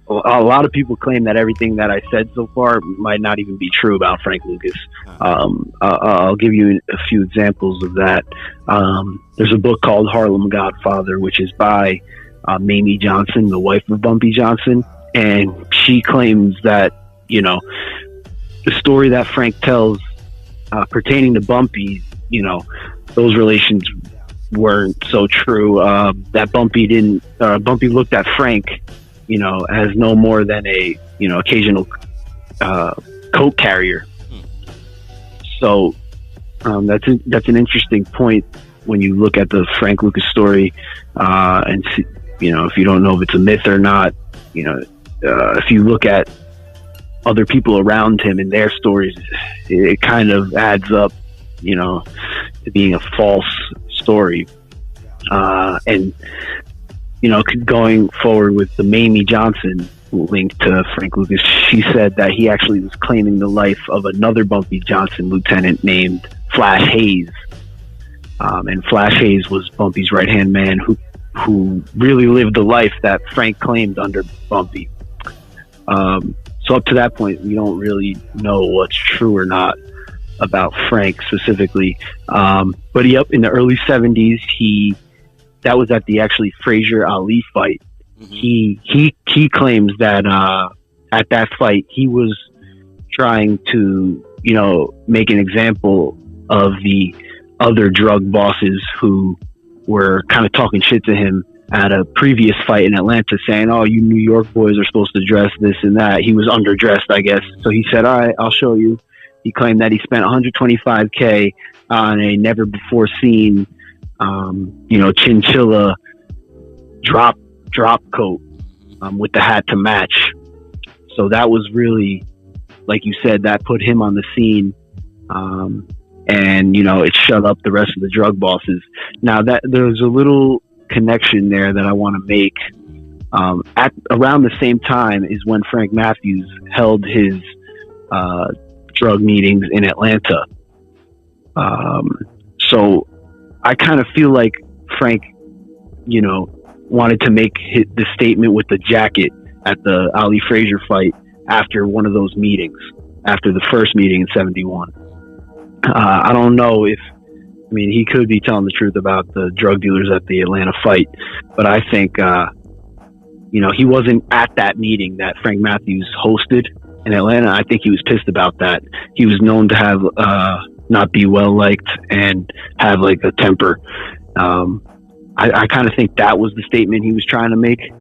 a lot of people claim that everything that I said so far might not even be true about Frank Lucas. I'll give you a few examples of that. There's a book called Harlem Godfather, which is by Mamie Johnson, the wife of Bumpy Johnson, and she claims that, you know, the story that Frank tells pertaining to Bumpy, you know, those relations weren't so true. That Bumpy looked at Frank, you know, as no more than a, you know, occasional coat carrier. So that's an interesting point when you look at the Frank Lucas story, and see, you know, if you don't know if it's a myth or not, you know, if you look at other people around him and their stories, it kind of adds up, you know, to being a false story. And, you know, going forward with the Mamie Johnson link to Frank Lucas, she said that he actually was claiming the life of another Bumpy Johnson lieutenant named Flash Hayes. And Flash Hayes was Bumpy's right-hand man who really lived the life that Frank claimed under Bumpy. So up to that point, we don't really know what's true or not about Frank specifically. But in the early 70s, that was at the actually Frazier Ali fight. Mm-hmm. He claims that at that fight he was trying to, you know, make an example of the other drug bosses who were kind of talking shit to him at a previous fight in Atlanta, saying, "Oh, you New York boys are supposed to dress this and that." He was underdressed, I guess. So he said, "All right, I'll show you." He claimed that he spent $125K on a never before seen, you know, chinchilla drop coat with the hat to match. So that was really, like you said, that put him on the scene. And, you know, it shut up the rest of the drug bosses. Now that there's a little connection there that I want to make. At around the same time is when Frank Matthews held his drug meetings in Atlanta. So I kind of feel like Frank, you know, wanted to make the statement with the jacket at the Ali Frazier fight after one of those meetings, after the first meeting in 71. I don't know I mean, he could be telling the truth about the drug dealers at the Atlanta fight, but I think, you know, he wasn't at that meeting that Frank Matthews hosted in Atlanta. I think he was pissed about that. He was known to have, not be well liked and have like a temper. I kind of think that was the statement he was trying to make.